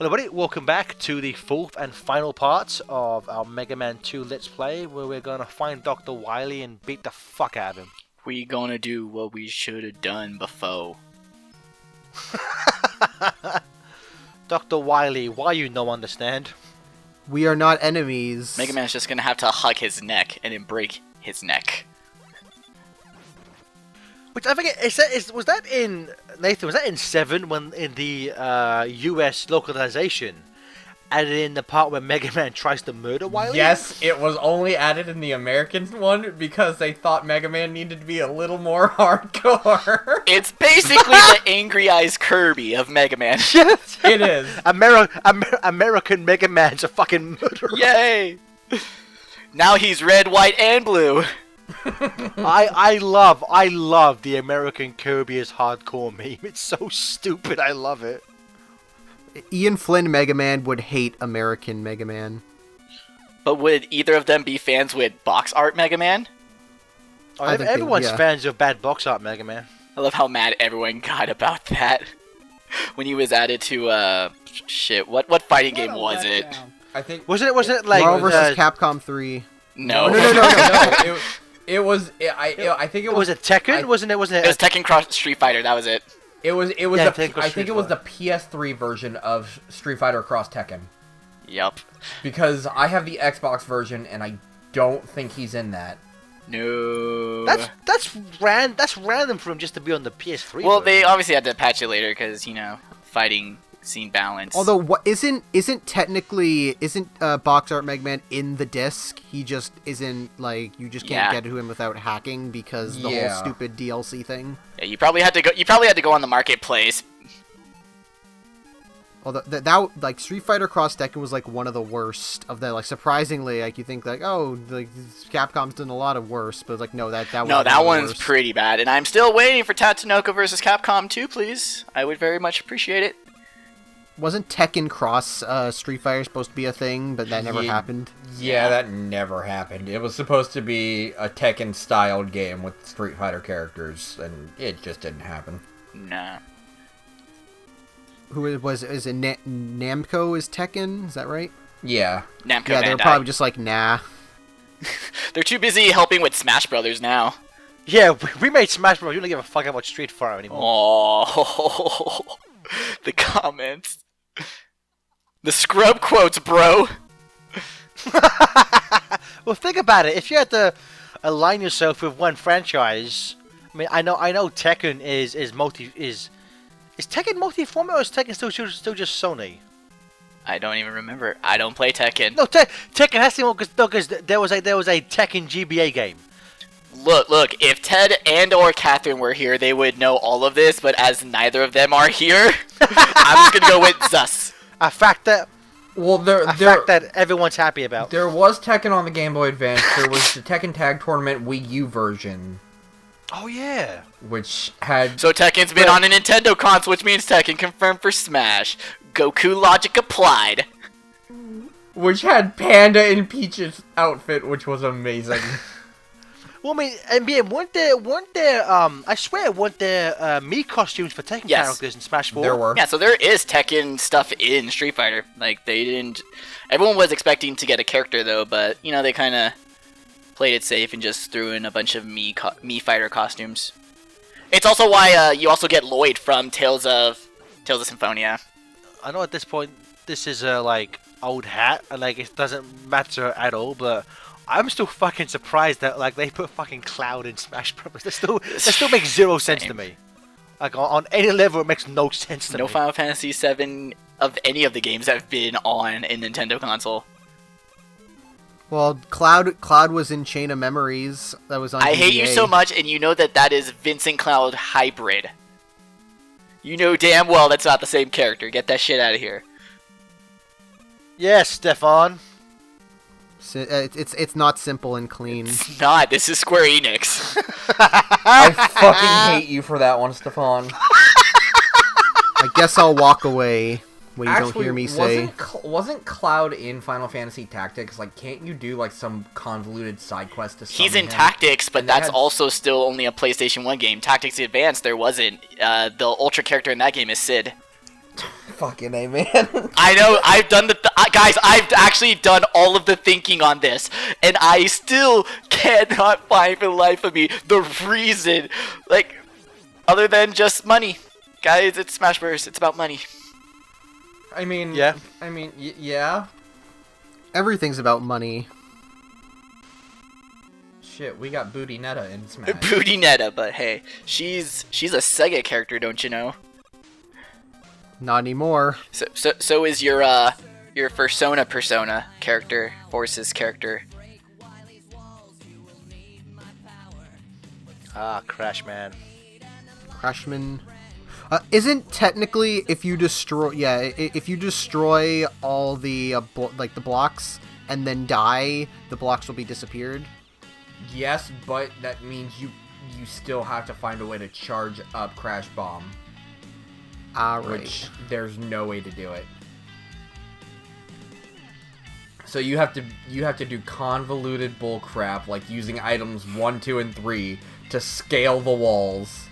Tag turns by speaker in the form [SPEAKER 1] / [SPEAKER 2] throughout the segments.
[SPEAKER 1] Hello everybody, welcome back to the fourth and final part of our Mega Man 2 Let's Play, where we're gonna find Dr. Wily and beat the fuck out of him.
[SPEAKER 2] We gonna do what we should have done before.
[SPEAKER 1] Dr. Wily, why you no understand?
[SPEAKER 3] We are not enemies.
[SPEAKER 2] Mega Man's just gonna have to hug his neck and then break his neck.
[SPEAKER 1] Which I think was that in Nathan? Was that in 7 when in the US localization, added in the part where Mega Man tries to murder Wily?
[SPEAKER 4] Yes, it was only added in the American one because they thought Mega Man needed to be a little more hardcore.
[SPEAKER 2] It's basically the Angry Eyes Kirby of Mega Man.
[SPEAKER 1] Yes,
[SPEAKER 4] It is.
[SPEAKER 1] American Mega Man's a fucking murderer.
[SPEAKER 2] Yay! Now he's red, white, and blue.
[SPEAKER 1] I love the American Kirby is hardcore meme. It's so stupid. I love it.
[SPEAKER 3] Ian Flynn Mega Man would hate American Mega Man.
[SPEAKER 2] But would either of them be fans with box art Mega Man?
[SPEAKER 1] Oh,
[SPEAKER 3] I think
[SPEAKER 1] everyone's
[SPEAKER 3] yeah.
[SPEAKER 1] fans of bad box art Mega Man.
[SPEAKER 2] I love how mad everyone got about that when he was added to shit. What fighting game was it?
[SPEAKER 4] I think
[SPEAKER 1] Wasn't it like
[SPEAKER 3] Marvel vs. Capcom 3.
[SPEAKER 2] No.
[SPEAKER 4] no. It was. I think it
[SPEAKER 1] was
[SPEAKER 4] was.
[SPEAKER 1] it Tekken? Wasn't it?
[SPEAKER 2] It was Tekken Cross Street Fighter. That was it.
[SPEAKER 4] It was.
[SPEAKER 1] Yeah,
[SPEAKER 4] I think it was the PS3 version of Street Fighter Cross Tekken.
[SPEAKER 2] Yup.
[SPEAKER 4] Because I have the Xbox version and I don't think he's in that.
[SPEAKER 2] No.
[SPEAKER 1] That's random for him just to be on the PS3.
[SPEAKER 2] Well,
[SPEAKER 1] version.
[SPEAKER 2] they obviously had to patch it later because fighting scene balance.
[SPEAKER 3] Although isn't box art Mega Man in the disc? He just isn't, like, you just can't get to him without hacking because the whole stupid DLC thing.
[SPEAKER 2] Yeah, you probably had to go. You probably had to go on the marketplace.
[SPEAKER 3] Although that like Street Fighter Cross Tekken was like one of the worst of that. Like surprisingly, like you think like like Capcom's done a lot of worse, but like no that was
[SPEAKER 2] No,
[SPEAKER 3] one
[SPEAKER 2] that
[SPEAKER 3] of the
[SPEAKER 2] one's
[SPEAKER 3] worst.
[SPEAKER 2] pretty bad, and I'm still waiting for Tatsunoko vs. Capcom 2, please. I would very much appreciate it.
[SPEAKER 3] Wasn't Tekken Cross Street Fighter supposed to be a thing, but that never happened?
[SPEAKER 4] Yeah, that never happened. It was supposed to be a Tekken-styled game with Street Fighter characters, and it just didn't happen.
[SPEAKER 2] Nah.
[SPEAKER 3] Who is it? Namco is Tekken? Is that right?
[SPEAKER 4] Yeah.
[SPEAKER 2] Namco
[SPEAKER 3] Yeah, they're
[SPEAKER 2] Bandai.
[SPEAKER 3] probably just like nah.
[SPEAKER 2] They're too busy helping with Smash Brothers now.
[SPEAKER 1] Yeah, we made Smash Bros. You don't give a fuck about Street Fighter anymore.
[SPEAKER 2] Oh, the comments. The scrub quotes, bro.
[SPEAKER 1] Well, think about it. If you had to align yourself with one franchise, I mean, I know Tekken is Tekken multi-format or is Tekken still just Sony?
[SPEAKER 2] I don't even remember. I don't play Tekken.
[SPEAKER 1] No, Tekken has to because there was a Tekken GBA game.
[SPEAKER 2] Look, if Ted and or Catherine were here, they would know all of this, but as neither of them are here, I'm just gonna go with Zus.
[SPEAKER 1] A fact that
[SPEAKER 4] fact
[SPEAKER 1] that everyone's happy about.
[SPEAKER 4] There was Tekken on the Game Boy Advance. There was the Tekken Tag Tournament Wii U version,
[SPEAKER 1] Oh yeah.
[SPEAKER 4] which had
[SPEAKER 2] So Tekken's been on a Nintendo console, which means Tekken confirmed for Smash. Goku logic applied.
[SPEAKER 4] Panda in Peach's outfit, which was amazing.
[SPEAKER 1] Well, I mean, NBA, weren't there, I swear, weren't there, Mii costumes for Tekken
[SPEAKER 2] Yes.
[SPEAKER 1] characters in Smash 4?
[SPEAKER 4] There were.
[SPEAKER 2] Yeah, so there is Tekken stuff in Street Fighter. Like, they didn't... Everyone was expecting to get a character, though, but, they kind of played it safe and just threw in a bunch of Mii Fighter costumes. It's also why you also get Lloyd from Tales of Symphonia.
[SPEAKER 1] I know at this point, this is a, old hat, and, it doesn't matter at all, but I'm still fucking surprised that, they put fucking Cloud in Smash Bros. That still makes zero sense to me. Like, on any level, it makes no sense to me.
[SPEAKER 2] No Final Fantasy VII of any of the games have been on a Nintendo console.
[SPEAKER 3] Well, Cloud was in Chain of Memories. That was on.
[SPEAKER 2] I hate you
[SPEAKER 3] GBA.
[SPEAKER 2] so much, and you know that is Vincent Cloud hybrid. You know damn well that's not the same character. Get that shit out of here.
[SPEAKER 1] Yes, Stefan.
[SPEAKER 3] It's not simple and clean.
[SPEAKER 2] It's not. This is Square Enix.
[SPEAKER 4] I fucking hate you for that one, Stefan.
[SPEAKER 3] I guess I'll walk away when you
[SPEAKER 4] Actually,
[SPEAKER 3] don't hear me say.
[SPEAKER 4] wasn't Cloud in Final Fantasy Tactics? Can't you do some convoluted side quest to summon
[SPEAKER 2] He's in
[SPEAKER 4] him?
[SPEAKER 2] Tactics, but
[SPEAKER 4] And they
[SPEAKER 2] that's
[SPEAKER 4] had-
[SPEAKER 2] also still only a PlayStation 1 game. Tactics Advance, there wasn't. The Ultra character in that game is Sid.
[SPEAKER 4] Fucking A, man.
[SPEAKER 2] I know, I've done guys, I've actually done all of the thinking on this, and I still cannot find for the life of me the reason, like, other than just money. Guys, it's Smash Bros. It's about money.
[SPEAKER 4] I mean,
[SPEAKER 1] Yeah.
[SPEAKER 4] Yeah.
[SPEAKER 3] Everything's about money.
[SPEAKER 4] Shit, we got Booty Netta in Smash.
[SPEAKER 2] Booty Netta, but hey, she's a Sega character, don't you know?
[SPEAKER 3] Not anymore.
[SPEAKER 2] So is your Persona character, Force's character.
[SPEAKER 1] Ah, Crash Man.
[SPEAKER 3] Crashman. Isn't technically if you destroy if you destroy all the the blocks and then die, the blocks will be disappeared.
[SPEAKER 4] Yes, but that means you still have to find a way to charge up Crash Bomb,
[SPEAKER 3] Right.
[SPEAKER 4] which there's no way to do it. So you have to do convoluted bullcrap like using items 1, 2, and 3 to scale the walls.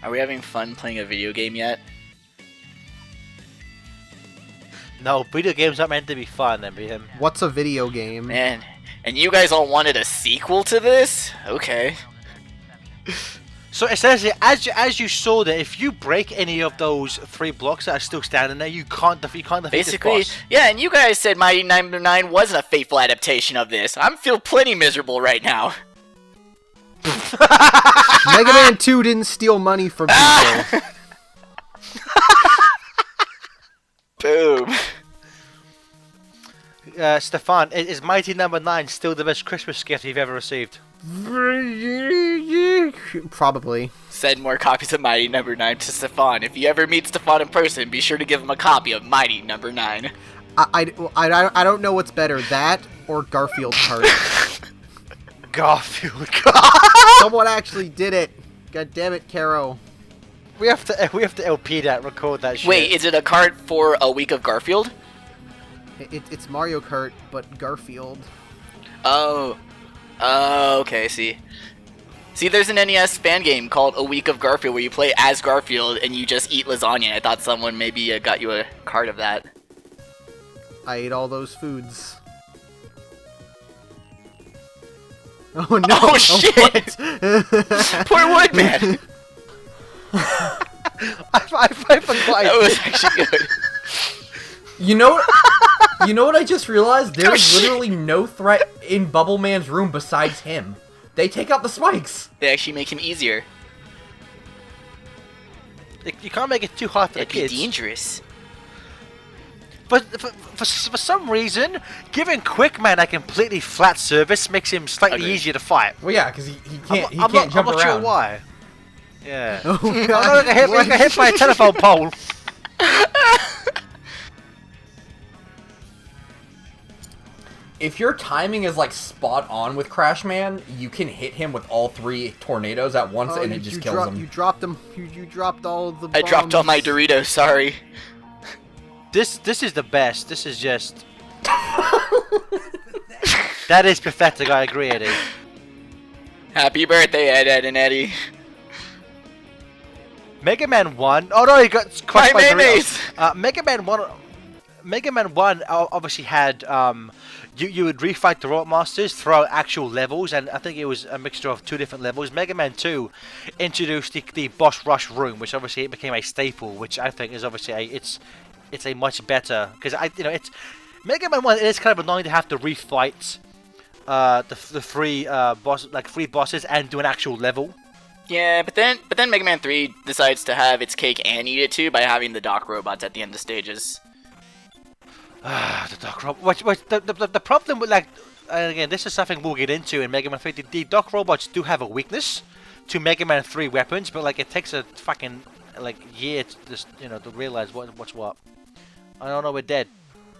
[SPEAKER 2] Are we having fun playing a video game yet?
[SPEAKER 1] No, video games aren't meant to be fun, MBM.
[SPEAKER 3] What's a video game?
[SPEAKER 2] Man, and you guys all wanted a sequel to this? Okay.
[SPEAKER 1] So essentially, as you saw that, if you break any of those 3 blocks that are still standing there, you can't defeat
[SPEAKER 2] Basically,
[SPEAKER 1] this boss.
[SPEAKER 2] yeah, and you guys said Mighty Number 9 wasn't a faithful adaptation of this. I'm feel plenty miserable right now.
[SPEAKER 3] Mega Man 2 didn't steal money from people.
[SPEAKER 2] Boom.
[SPEAKER 1] Stefan, is Mighty Number 9 still the best Christmas gift you've ever received?
[SPEAKER 3] Probably.
[SPEAKER 2] Send more copies of Mighty Number 9 to Stefan. If you ever meet Stefan in person, be sure to give him a copy of Mighty Number 9.
[SPEAKER 3] I don't know what's better, that or Garfield card.
[SPEAKER 1] Garfield.
[SPEAKER 3] Someone actually did it. God damn it, Caro.
[SPEAKER 1] we have to LP that, record that shit.
[SPEAKER 2] Wait, is it a card for a week of Garfield?
[SPEAKER 3] It's Mario Kart, but Garfield.
[SPEAKER 2] Oh. Oh, okay, see, there's an NES fan game called A Week of Garfield where you play as Garfield and you just eat lasagna. I thought someone maybe got you a card of that.
[SPEAKER 3] I ate all those foods. Oh no!
[SPEAKER 2] Oh, shit!
[SPEAKER 3] What?
[SPEAKER 2] Poor Woodman!
[SPEAKER 1] I forgot.
[SPEAKER 2] That was actually good.
[SPEAKER 4] You know what I just realized?
[SPEAKER 2] Oh,
[SPEAKER 4] There's
[SPEAKER 2] shit.
[SPEAKER 4] literally no threat in Bubble Man's room besides him. They take out the spikes.
[SPEAKER 2] They actually make him easier.
[SPEAKER 1] You can't make it too hard for the
[SPEAKER 2] It'd be
[SPEAKER 1] kids.
[SPEAKER 2] dangerous.
[SPEAKER 1] But for some reason, giving Quickman a completely flat surface makes him slightly
[SPEAKER 2] Agreed.
[SPEAKER 1] easier to fight.
[SPEAKER 4] Well, yeah, because he can't
[SPEAKER 1] I'm
[SPEAKER 4] jump
[SPEAKER 1] not
[SPEAKER 4] around.
[SPEAKER 1] sure why. Yeah.
[SPEAKER 3] Oh,
[SPEAKER 1] I'm
[SPEAKER 3] God.
[SPEAKER 1] gonna get hit by a telephone pole.
[SPEAKER 4] If your timing is like spot on with Crash Man, you can hit him with all 3 tornadoes at once,
[SPEAKER 3] Oh,
[SPEAKER 4] and
[SPEAKER 3] you-
[SPEAKER 4] it just
[SPEAKER 3] you
[SPEAKER 4] kills
[SPEAKER 3] dropped-
[SPEAKER 4] him.
[SPEAKER 3] You dropped them. You dropped all the.
[SPEAKER 2] I dropped all my
[SPEAKER 3] bombs.
[SPEAKER 2] Doritos, sorry.
[SPEAKER 1] This is the best. This is just. That is pathetic. I agree, Eddie.
[SPEAKER 2] Happy birthday, Ed and Eddie.
[SPEAKER 1] Mega Man 1. Oh no, he got crushed
[SPEAKER 2] My
[SPEAKER 1] by
[SPEAKER 2] mayonnaise!
[SPEAKER 1] Doritos. Mega Man 1. Mega Man 1 obviously had you would refight the Robot Masters throughout actual levels, and I think it was a mixture of 2 different levels. Mega Man 2 introduced the boss rush room, which obviously it became a staple, which I think is obviously it's a much better, because it's Mega Man 1. It is kind of annoying to have to refight the 3 3 bosses and do an actual level.
[SPEAKER 2] Yeah, but then Mega Man 3 decides to have its cake and eat it too by having the Doc robots at the end of stages.
[SPEAKER 1] The Doc Robots. The problem with, like, and again, this is something we'll get into in Mega Man 3. The Doc Robots do have a weakness to Mega Man 3 weapons, but like it takes a fucking year to just to realize what's what. I don't know, we're dead.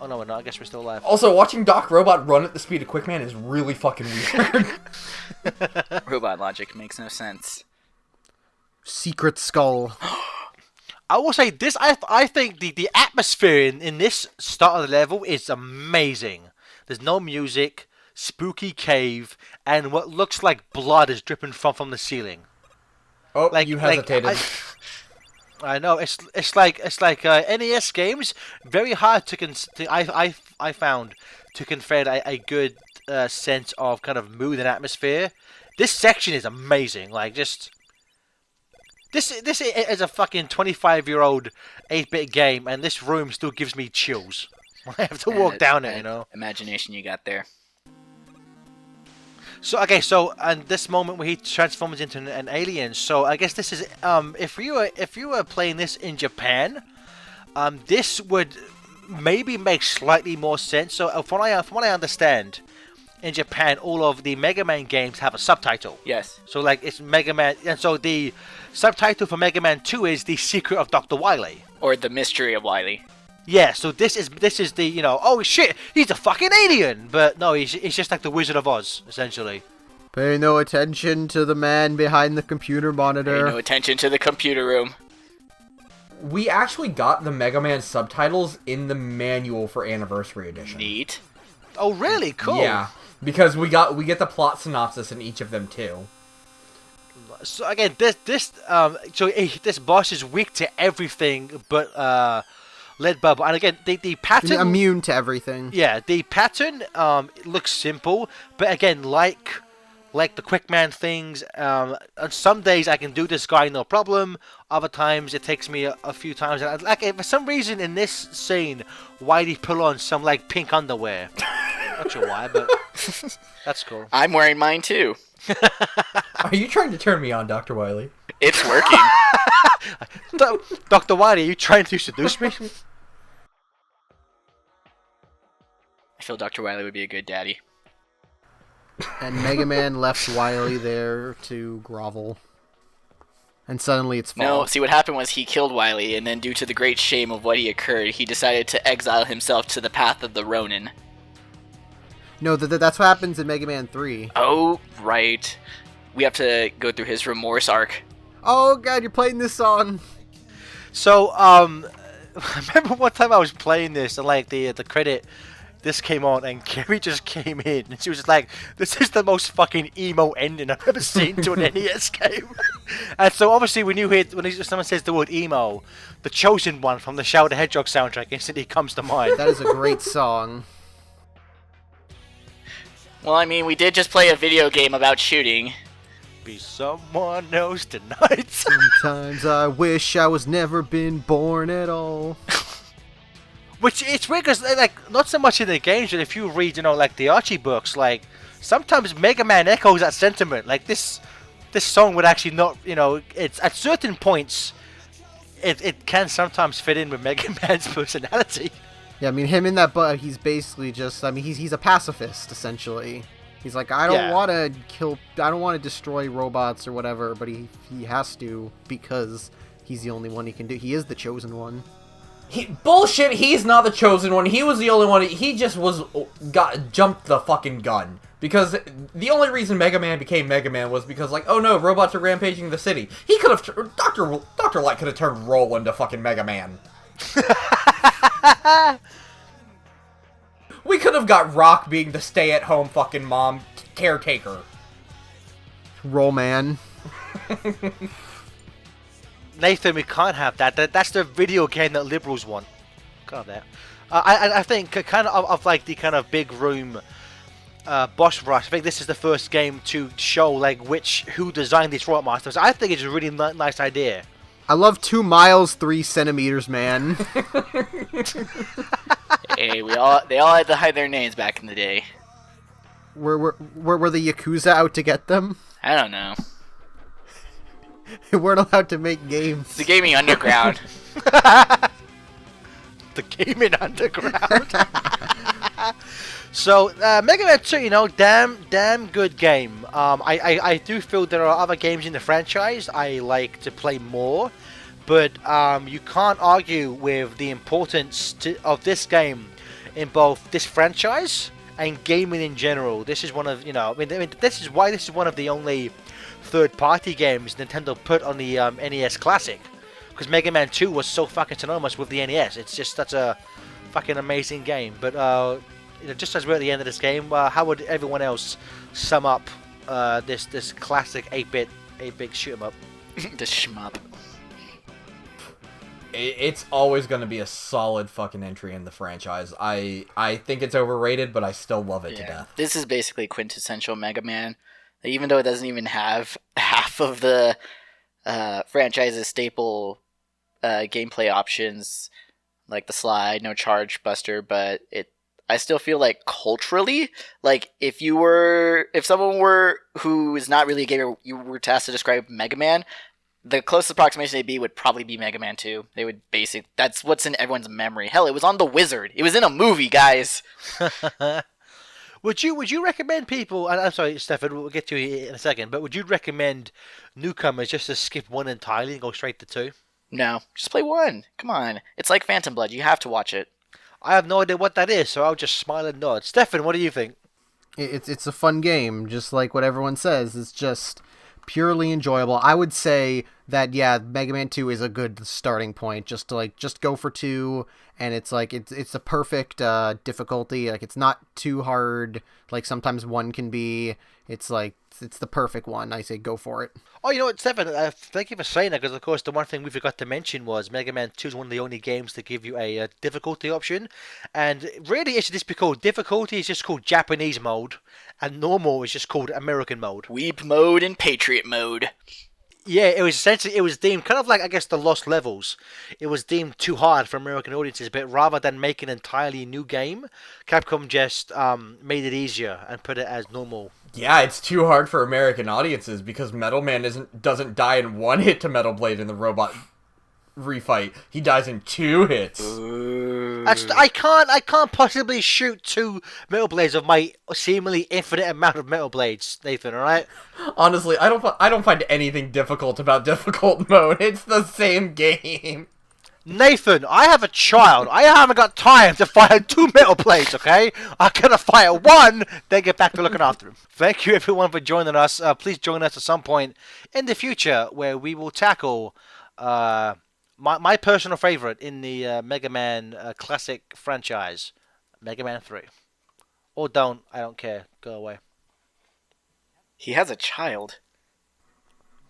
[SPEAKER 1] Oh no, we're not. I guess we're still alive.
[SPEAKER 4] Also, watching Doc Robot run at the speed of Quickman is really fucking weird.
[SPEAKER 2] Robot logic makes no sense.
[SPEAKER 3] Secret Skull.
[SPEAKER 1] I will say this. I think the atmosphere in this start of the level is amazing. There's no music, spooky cave, and what looks like blood is dripping from the ceiling.
[SPEAKER 4] Oh,
[SPEAKER 1] Like
[SPEAKER 4] you
[SPEAKER 1] like,
[SPEAKER 4] hesitated.
[SPEAKER 1] I know it's like NES games very hard I found to convey a good sense of kind of mood and atmosphere. This section is amazing. Like just this is a fucking 25-year-old 8-bit game, and this room still gives me chills. I have to walk down it, you know.
[SPEAKER 2] Imagination you got there.
[SPEAKER 1] So and this moment where he transforms into an alien. So I guess this is if you were playing this in Japan, this would maybe make slightly more sense. So from what I understand, in Japan, all of the Mega Man games have a subtitle.
[SPEAKER 2] Yes.
[SPEAKER 1] So like it's Mega Man, and so the subtitle for Mega Man 2 is The Secret of Dr. Wily.
[SPEAKER 2] Or The Mystery of Wily.
[SPEAKER 1] Yeah, so this is the oh shit, he's a fucking alien, but no, he's just like the Wizard of Oz essentially.
[SPEAKER 3] Pay no attention to the man behind the computer monitor.
[SPEAKER 2] Pay no attention to the computer room.
[SPEAKER 4] We actually got the Mega Man subtitles in the manual for Anniversary Edition.
[SPEAKER 2] Neat.
[SPEAKER 1] Oh really? Cool.
[SPEAKER 4] Yeah, because we get the plot synopsis in each of them too.
[SPEAKER 1] So again, this boss is weak to everything but lead bubble, and again the pattern
[SPEAKER 3] Immune to everything.
[SPEAKER 1] Yeah, the pattern looks simple, but again, like the Quickman things, on some days I can do this guy no problem. Other times it takes me a few times. And like for some reason in this scene, Whitey put on some like pink underwear. Not sure why, but that's cool.
[SPEAKER 2] I'm wearing mine too.
[SPEAKER 4] Are you trying to turn me on, Dr. Wily?
[SPEAKER 2] It's working.
[SPEAKER 1] Dr. Whitey, are you trying to seduce me?
[SPEAKER 2] I feel Dr. Wily would be a good daddy.
[SPEAKER 3] And Mega Man left Wily there to grovel. And suddenly it's fall.
[SPEAKER 2] No, see what happened was he killed Wily, and then due to the great shame of what he occurred, he decided to exile himself to the path of the Ronin.
[SPEAKER 3] No, that's what happens in Mega Man 3.
[SPEAKER 2] Oh, right. We have to go through his remorse arc.
[SPEAKER 3] Oh god, you're playing this song.
[SPEAKER 1] So I remember one time I was playing this and like the credit. This came on and Carrie just came in and she was just like, this is the most fucking emo ending I've ever seen to an NES game. And so obviously when someone says the word emo, the Chosen One from the Shadow the Hedgehog soundtrack instantly comes to mind.
[SPEAKER 3] That is a great song.
[SPEAKER 2] Well, I mean, we did just play a video game about shooting.
[SPEAKER 1] Be someone else tonight.
[SPEAKER 3] Sometimes I wish I was never been born at all.
[SPEAKER 1] Which it's weird because like not so much in the games, but if you read like the Archie books, like sometimes Mega Man echoes that sentiment. Like this song would actually not, it's at certain points, it can sometimes fit in with Mega Man's personality.
[SPEAKER 3] Yeah, I mean him in that, but he's basically just, I mean he's a pacifist essentially. He's like, I don't want to destroy robots or whatever, but he has to because he's the only one he can do. He is the chosen one.
[SPEAKER 4] Bullshit, he's not the chosen one. He was the only one. He just jumped the fucking gun. Because the only reason Mega Man became Mega Man was because, like, oh no, robots are rampaging the city. He could have, Dr. Light could have turned Roll into fucking Mega Man. We could have got Rock being the stay-at-home fucking mom caretaker.
[SPEAKER 3] Roll Man.
[SPEAKER 1] Nathan, we can't have that. That's the video game that liberals want. Can't have that. I think kind of like the kind of big room boss rush. I think this is the first game to show like who designed these robot monsters. I think it's a really nice idea.
[SPEAKER 3] I love 2 miles 3 centimeters, man.
[SPEAKER 2] Hey, they all had to hide their names back in the day.
[SPEAKER 3] Were the Yakuza out to get them?
[SPEAKER 2] I don't know.
[SPEAKER 3] They weren't allowed to make games.
[SPEAKER 2] It's the gaming underground.
[SPEAKER 1] The gaming underground. So Mega Man 2, damn good game. I do feel there are other games in the franchise I like to play more, but you can't argue with the importance of this game in both this franchise and gaming in general. This is one of this is why this is one of the only third-party games Nintendo put on the NES Classic, because Mega Man 2 was so fucking synonymous with the NES. It's just such a fucking amazing game. But just as we're at the end of this game, how would everyone else sum up this classic 8-bit shoot 'em up?
[SPEAKER 2] The shmup.
[SPEAKER 4] It's always going to be a solid fucking entry in the franchise. I think it's overrated, but I still love it to death.
[SPEAKER 2] This is basically quintessential Mega Man. Even though it doesn't even have half of the franchise's staple gameplay options, like the slide, no charge buster, but I still feel like culturally, like if someone who is not really a gamer, you were tasked to describe Mega Man, the closest approximation they'd be would probably be Mega Man 2. They would that's what's in everyone's memory. Hell, it was on The Wizard. It was in a movie, guys.
[SPEAKER 1] Would you recommend people? And I'm sorry, Stefan. We'll get to you in a second. But would you recommend newcomers just to skip 1 entirely and go straight to 2?
[SPEAKER 2] No, just play 1. Come on, it's like Phantom Blood. You have to watch it.
[SPEAKER 1] I have no idea what that is, so I'll just smile and nod. Stefan, what do you think?
[SPEAKER 3] It's a fun game, just like what everyone says. It's just purely enjoyable. I would say that Mega Man 2 is a good starting point. Just go for 2, and it's the perfect difficulty. Like, it's not too hard. Like sometimes 1 can be. It's the perfect one. I say go for it.
[SPEAKER 1] Oh, you know what, Stefan? Thank you for saying that, because of course the one thing we forgot to mention was Mega Man 2 is one of the only games to give you a difficulty option, and really it should just be called difficulty. It's just called Japanese mode, and normal is just called American mode.
[SPEAKER 2] Weeb mode and Patriot mode.
[SPEAKER 1] Yeah, it was deemed kind of like, I guess, the Lost Levels. It was deemed too hard for American audiences, but rather than make an entirely new game, Capcom just made it easier and put it as normal.
[SPEAKER 4] Yeah, it's too hard for American audiences because Metal Man doesn't die in 1 hit to Metal Blade in the robot refight. He dies in 2 hits.
[SPEAKER 1] I can't possibly shoot 2 Metal Blades of my seemingly infinite amount of Metal Blades, Nathan. All right.
[SPEAKER 4] Honestly, I don't find anything difficult about difficult mode. It's the same game.
[SPEAKER 1] Nathan, I have a child. I haven't got time to fire 2 Metal Blades, okay? I gotta fire 1, then get back to looking after him. Thank you, everyone, for joining us. Please join us at some point in the future where we will tackle my personal favorite in the Mega Man classic franchise, Mega Man 3. Or don't. I don't care. Go away.
[SPEAKER 2] He has a child.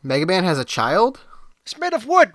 [SPEAKER 3] Mega Man has a child?
[SPEAKER 1] It's made of wood.